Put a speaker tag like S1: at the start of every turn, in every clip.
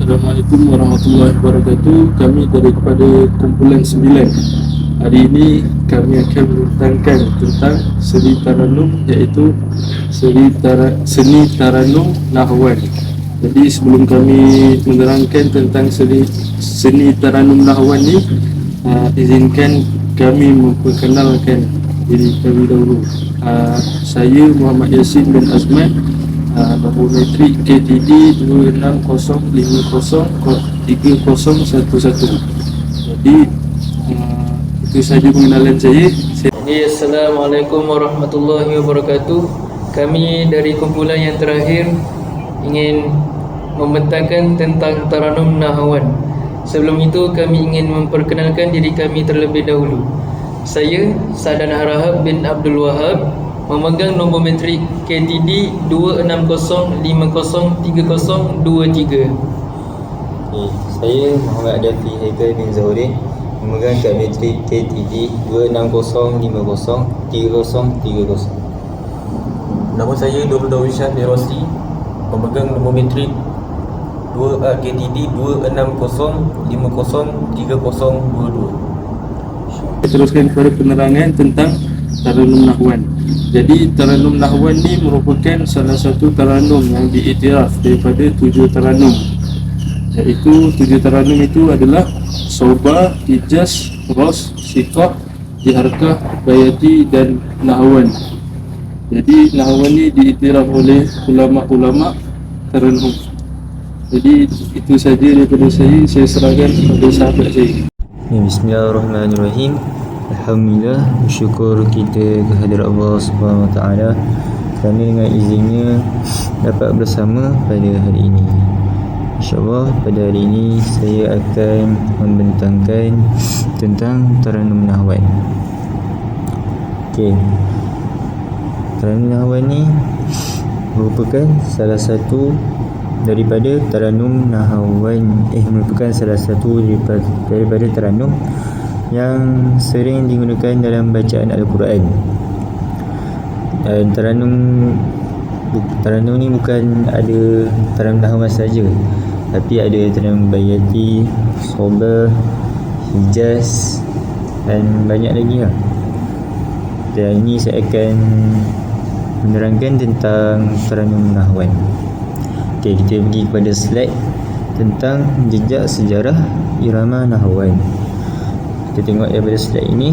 S1: Assalamualaikum warahmatullahi wabarakatuh. Kami daripada kumpulan 9. Hari ini kami akan membentangkan tentang seni Taranum, iaitu seni Taranum Nahwan. Jadi sebelum kami menerangkan tentang seni Taranum Nahwan ni, izinkan kami memperkenalkan diri kami dahulu. Saya Muhammad Yasin bin Azman, nombor metrik KTD 260503011. Jadi itu sahaja pengenalan saya.
S2: Assalamualaikum warahmatullahi wabarakatuh. Kami dari kumpulan yang terakhir ingin membentangkan tentang Taranum Nahwan. Sebelum itu kami ingin memperkenalkan diri kami terlebih dahulu. Saya Sadan Harahab bin Abdul Wahab, memegang nombor metrik KTD 260503023.
S3: Saya Muhammad Adafi Haikal bin Zahuri, memegang kad metrik KTD 260503030.
S4: Nama saya Nurul Darwishan bin Rosli, memegang nombor metrik KTD 260503022.
S1: Teruskan kepada penerangan tentang Taranum Nahwan. Jadi Taranum Nahwan ni merupakan salah satu taranum yang diiktiraf daripada 7 taranum. Iaitu 7 taranum itu adalah Sobah, Hijaz, Ros, Siqah, Diharkah, Bayati dan Nahwan. Jadi Nahwan ni diiktiraf oleh ulama-ulama taranum. Jadi itu saja daripada saya serahkan kepada sahabat saya.
S3: Bismillahirrahmanirrahim. Alhamdulillah, bersyukur kita kehadirat Allah Subhanahu Wa Taala kerana dengan izinnya dapat bersama pada hari ini. InsyaAllah pada hari ini saya akan membentangkan tentang Taranum Nahwan. Taranum Nahwan ni merupakan salah satu daripada Taranum Nahwan, merupakan salah satu daripada taranum yang sering digunakan dalam bacaan Al-Quran. Dan taranum ni bukan ada Taranum Nahwan saja, tapi ada Taranum Bayati, Sobah, Hijaz dan banyak lagi lah. Dan ini saya akan menerangkan tentang Taranum Nahwan. Kita pergi kepada slide tentang jejak sejarah irama Nahwan. Kita tengok daripada slide ini,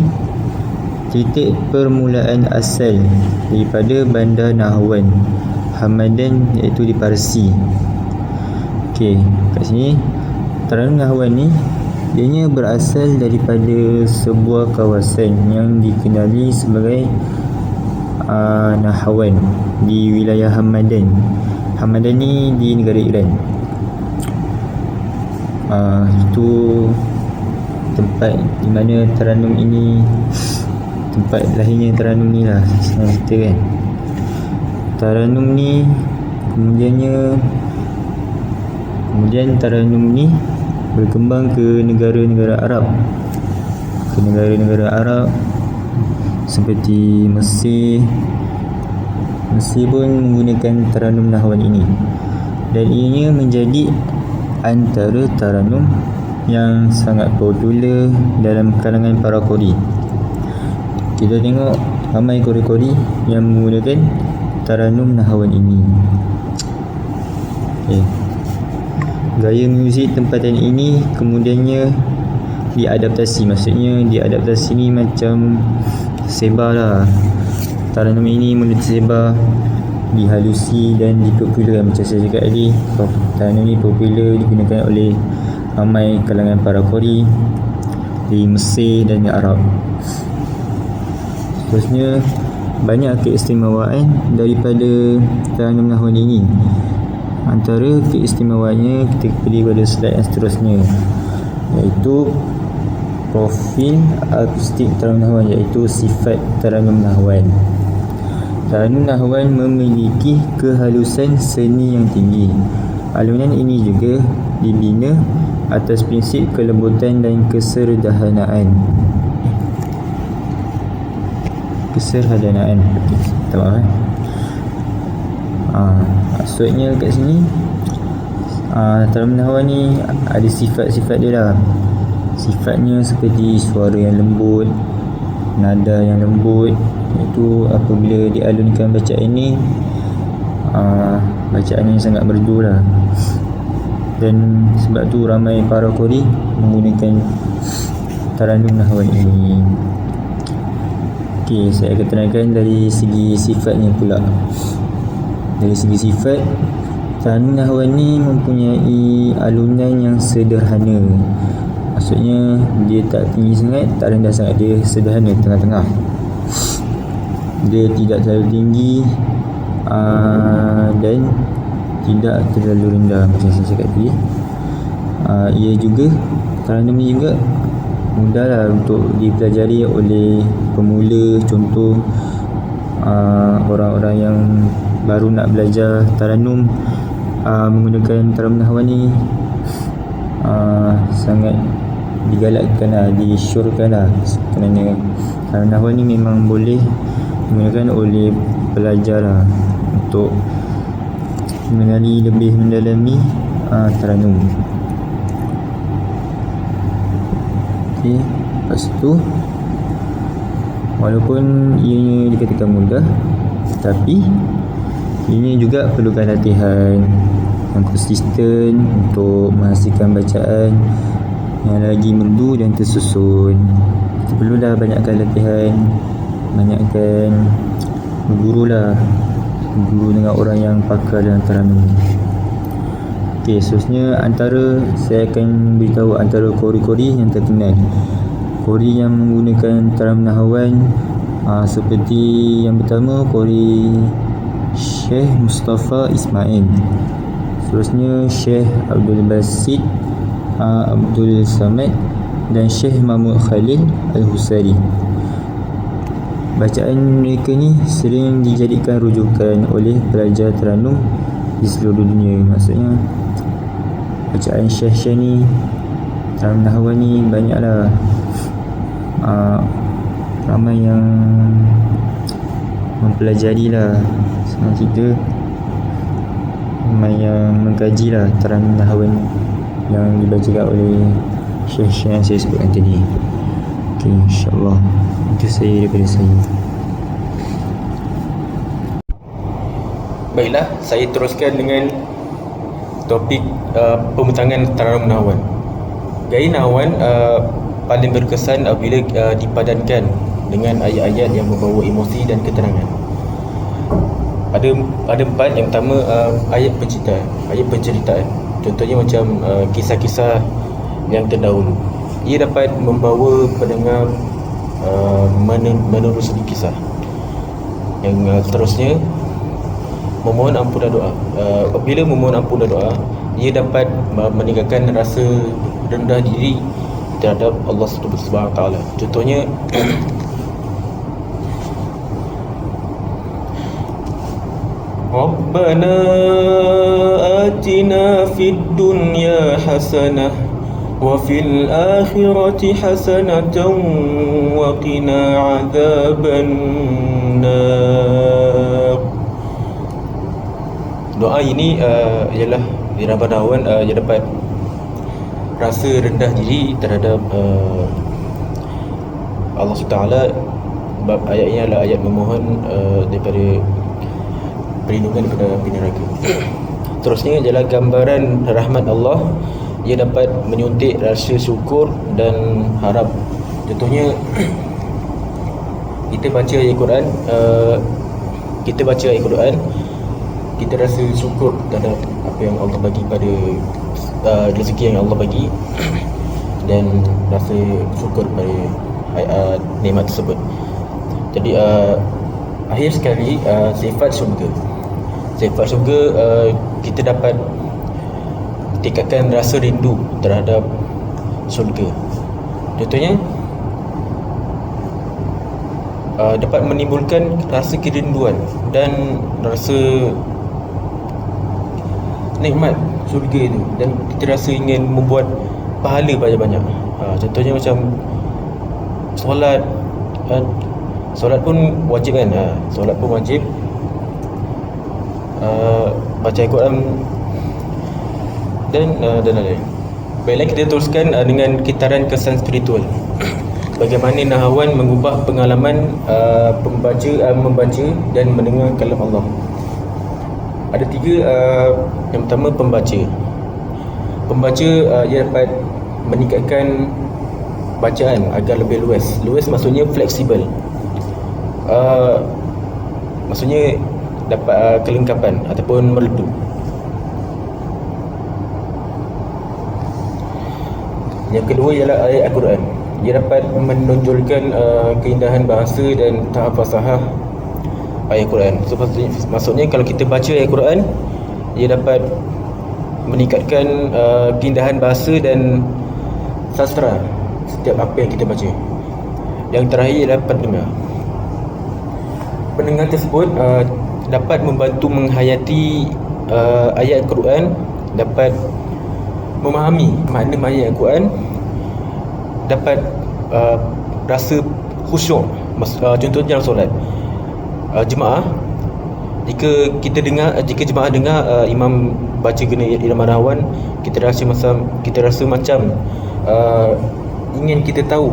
S3: titik permulaan asal daripada bandar Nahwan Hamadan, iaitu di Parsi. Kat sini Taranum Nahwan ni ianya berasal daripada sebuah kawasan yang dikenali sebagai Nahwan di wilayah Hamadan. Hamadan ni di negara Iran. Itu tempat di mana taranum ini, tempat lahirnya taranum ni lah, senang cerita kan. Taranum ni kemudian taranum ni berkembang ke negara-negara Arab, seperti Mesir pun menggunakan Taranum Nahwan ini, dan ianya menjadi antara taranum yang sangat popular dalam kalangan para qori. Kita tengok ramai qori-qori yang menggunakan Taranum Nahwan ini. Gaya muzik tempatan ini kemudiannya diadaptasi. Maksudnya diadaptasi ni macam tersebar lah. Taranum ini mula tersebar, dihalusi dan dipopularkan. Macam saya cakap tadi, taranum ini popular digunakan oleh ramai kalangan para qori di Mesir dan di Arab. Seterusnya, banyak keistimewaan daripada Taranum Nahwan ini. Antara keistimewaannya kita pergi pada slide yang seterusnya, iaitu profil akustik Taranum Nahwan, iaitu sifat Taranum Nahwan. Taranum Nahwan memiliki kehalusan seni yang tinggi. Alunan ini juga dibina atas prinsip kelembutan dan kesederhanaan. Maksudnya kat sini Taranum nahwan ni ada sifat-sifat dia lah. Sifatnya seperti suara yang lembut, nada yang lembut. Itu apabila dialunkan bacaan ni, bacaan ni sangat merdu lah. Dan sebab tu ramai para qori menggunakan taranum nahwan ini. Okey, saya akan terangkan dari segi sifatnya pula. Dari segi sifat, taranum nahwan ni mempunyai alunan yang sederhana. Maksudnya dia tak tinggi sangat, tak rendah sangat, dia sederhana, tengah-tengah. Dia tidak terlalu tinggi dan tidak terlalu rendah macam saya cakap tadi. Ia juga, taranum ni juga mudahlah untuk dipelajari oleh pemula. Contoh orang-orang yang baru nak belajar taranum, menggunakan taranum nahwan ni sangat digalakkan lah, disyorkan lah, kerana taranum nahwan ni memang boleh digunakan oleh pelajar lah untuk mengenali lebih mendalami taranum. Okey, lepas tu walaupun ianya dikatakan mudah, tapi ini juga perlukan latihan yang konsisten untuk menghasilkan bacaan yang lagi merdu dan tersusun. Kita perlulah banyakkan latihan, banyakkan berguru lah, berguru dengan orang yang pakar dalam taranum. Okey, seterusnya saya akan beritahu antara qori-qori yang terkenal. Qori yang menggunakan taranum nahwan seperti yang pertama, qori Syekh Mustafa Ismail. Seterusnya Syekh Abdul Basit Abdul Samad dan Syekh Mahmud Khalil Al-Husari. Bacaan mereka ni sering dijadikan rujukan oleh pelajar taranum di seluruh dunia. Maksudnya bacaan syekh-syekh ni, taranum nahwan ni banyaklah, ramai yang mempelajari lah. Senang cerita, ramai yang mengkaji lah taranum nahwan yang dibacakan oleh syekh-syekh yang saya sebutkan tadi. Okay, insyaAllah itu saya daripada saya.
S4: Baiklah, saya teruskan dengan topik pembentangan taranum nahwan. Gaya nahwan paling berkesan apabila dipadankan dengan ayat-ayat yang membawa emosi dan keterangan. Ada empat. Yang pertama, ayat penceritaan. Contohnya macam kisah-kisah yang terdahulu. Ia dapat membawa pendengar menelusuri kisah. Yang seterusnya, memohon ampunan doa. Apabila memohon ampunan doa, ia dapat meningkatkan rasa rendah diri terhadap Allah Subhanahu Wa Taala. Contohnya Rabbana atina fid dunya hasanah wa fil akhirati hasanatan wa qina adzaban nar. Doa ini ialah diraban dia dapat rasa rendah diri terhadap Allah SWT. Sebab ayat ini adalah ayat memohon daripada perlindungan daripada api neraka. Terusnya adalah gambaran rahmat Allah. Ia dapat menyuntik rasa syukur dan harap. Contohnya kita baca ayat Quran, kita rasa syukur terhadap apa yang Allah bagi pada rezeki yang Allah bagi, dan rasa syukur pada nikmat tersebut. Jadi akhir sekali, sifat syurga. Kita dapat tingkatkan rasa rindu terhadap syurga. Contohnya dapat menimbulkan rasa kerinduan dan rasa nikmat syurga itu, dan kita rasa ingin membuat pahala banyak-banyak. Contohnya macam solat. Solat pun wajib kan? Solat pun wajib. Baca Al-Quran dan lain-lain. Baiklah, kita teruskan dengan kitaran kesan spiritual. Bagaimana Nahawan mengubah pengalaman membaca dan mendengar kalam Allah. Ada tiga. Yang pertama, pembaca. Ia dapat meningkatkan bacaan agar lebih luas. Luas maksudnya fleksibel. Maksudnya dapat kelengkapan ataupun merdu. Yang kedua ialah ayat Al-Quran. Ia dapat menonjolkan keindahan bahasa dan tahap fasahah ayat Al-Quran. So, maksudnya kalau kita baca ayat Al-Quran, ia dapat meningkatkan keindahan bahasa dan sastra setiap apa yang kita baca. Yang terakhir ialah pendengar. Pendengar tersebut dapat membantu menghayati ayat Al-Quran, dapat memahami makna ayat Al-Quran, dapat rasa khusyuk. Contohnya dalam solat jemaah, jika jemaah dengar imam baca guna irama Nahawan, kita rasa macam ingin kita tahu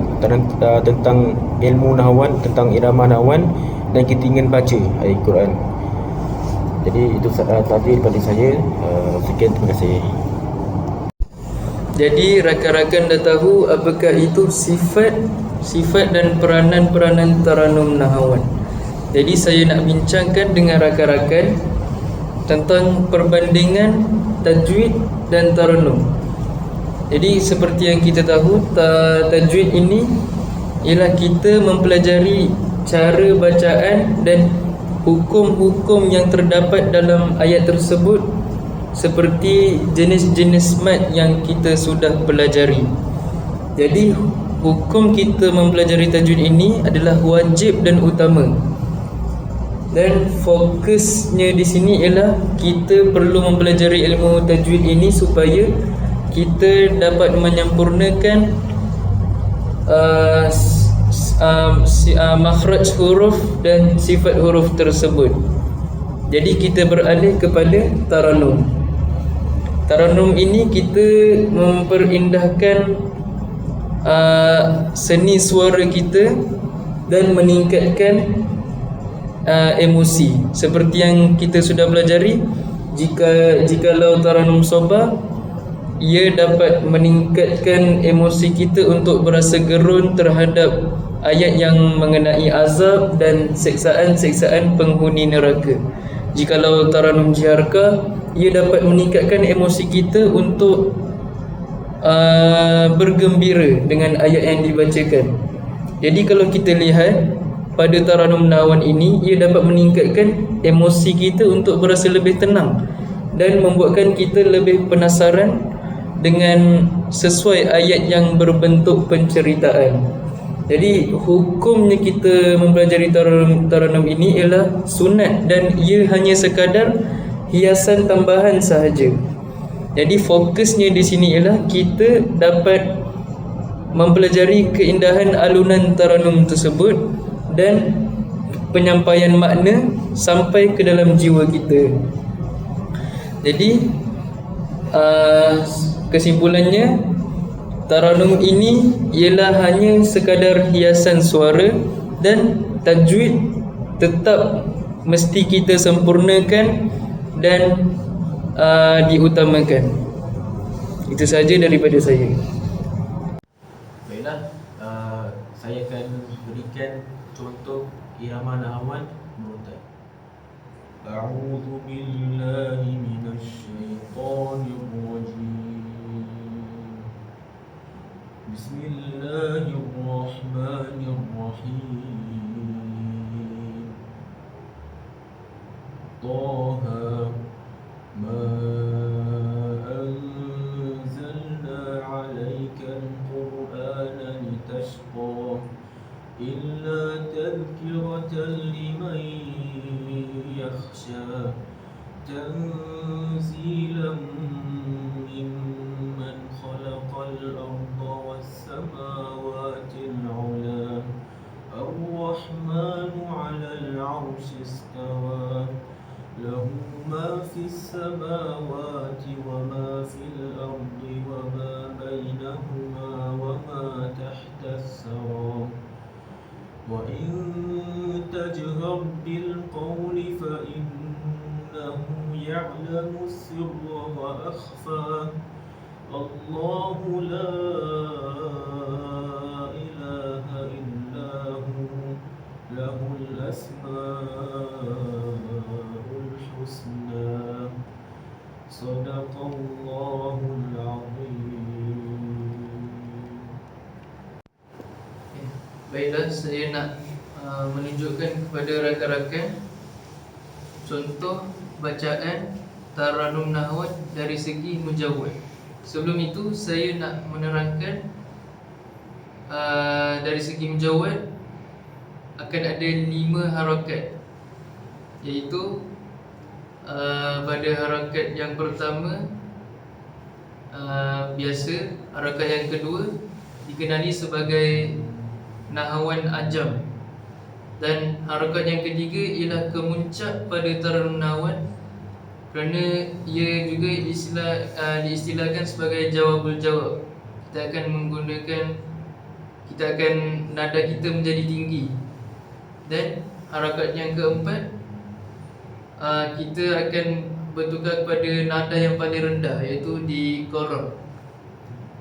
S4: tentang ilmu Nahawan, tentang irama Nahawan, dan kita ingin baca ayat Quran. Jadi itu tadi daripada saya. Sekian, terima kasih.
S2: Jadi rakan-rakan dah tahu apakah itu sifat dan peranan-peranan Taranum Nahawan. Jadi saya nak bincangkan dengan rakan-rakan tentang perbandingan tajwid dan taranum. Jadi seperti yang kita tahu, tajwid ini ialah kita mempelajari cara bacaan dan hukum-hukum yang terdapat dalam ayat tersebut, seperti jenis-jenis mat yang kita sudah pelajari. Jadi hukum kita mempelajari tajwid ini adalah wajib dan utama. Dan fokusnya di sini ialah kita perlu mempelajari ilmu tajwid ini supaya kita dapat menyempurnakan makhraj huruf dan sifat huruf tersebut. Jadi kita beralih kepada taranum. Taranum ini kita memperindahkan seni suara kita dan meningkatkan emosi. Seperti yang kita sudah pelajari, jikalau taranum soba, ia dapat meningkatkan emosi kita untuk berasa gerun terhadap ayat yang mengenai azab dan seksaan-seksaan penghuni neraka. Jikalau taranum jiharka, ia dapat meningkatkan emosi kita untuk bergembira dengan ayat yang dibacakan. Jadi kalau kita lihat pada taranum Nahawan ini, ia dapat meningkatkan emosi kita untuk berasa lebih tenang dan membuatkan kita lebih penasaran dengan sesuai ayat yang berbentuk penceritaan. Jadi hukumnya kita mempelajari taranum ini ialah sunat dan ia hanya sekadar hiasan tambahan sahaja. Jadi fokusnya di sini ialah kita dapat mempelajari keindahan alunan taranum tersebut dan penyampaian makna sampai ke dalam jiwa kita. Jadi kesimpulannya, taranum ini ialah hanya sekadar hiasan suara dan tajwid tetap mesti kita sempurnakan dan diutamakan. Itu saja daripada saya.
S4: Baiklah, saya akan berikan contoh irama Nahawan Murotai. A'udzu billahi minasy syaithanir rajim. Bismillahirrahmanirrahim. Taha ma anzalna 'alaikal qur'ana litashqa illa tadhkiratan liman yakhsha tanzilan mimman khalaqal arda was samawati al-'ula ar-rahmanu 'alal 'arsyi istawa lahu ma fis samawati wa ma fil
S1: يعلم السر وأخفى الله لا إله إلا هو له الأسماء الحسنى صدق الله العظيم.
S2: Baiklah, saya nak menunjukkan kepada rakan-rakan contoh bacaan Taranum Nahwan dari segi mujawwad. Sebelum itu saya nak menerangkan dari segi mujawwad akan ada 5 harakat, iaitu pada harakat yang pertama biasa, harakat yang kedua dikenali sebagai Nahwan Ajam, dan harakat yang ketiga ialah kemuncak pada Taranum Nahwan kerana ia juga diistilahkan sebagai jawabul jawab. Kita akan nada kita menjadi tinggi. Dan harakat yang keempat, kita akan bertukar kepada nada yang paling rendah, iaitu di qarab.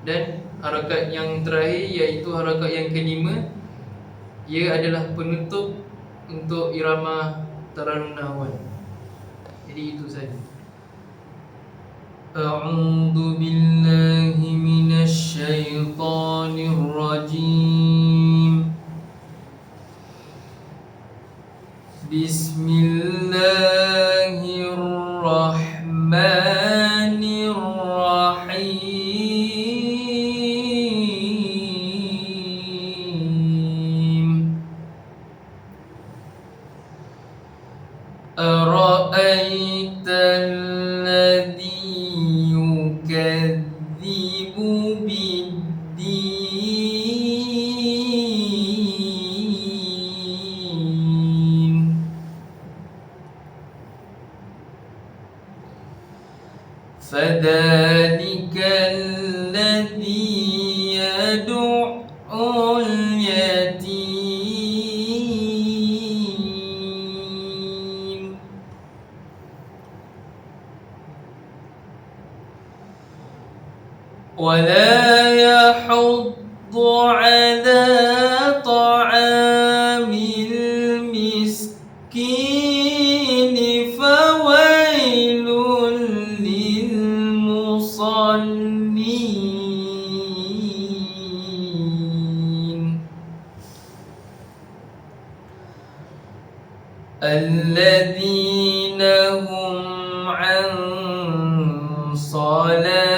S2: Dan harakat yang terakhir iaitu harakat yang kelima, ia adalah penutup untuk irama Taranum Nahwan. Jadi itu saja. A'udzu billahi minasy syaithanir rajim. Bismillahirrahmanirrahim. Ara'aital ladzi yukadzibu biddin. Fadzalikal ladzi yad'ul yatim. ولا يحض على طعام المسكين فويل للمصلين الذين هم عن صلاتهم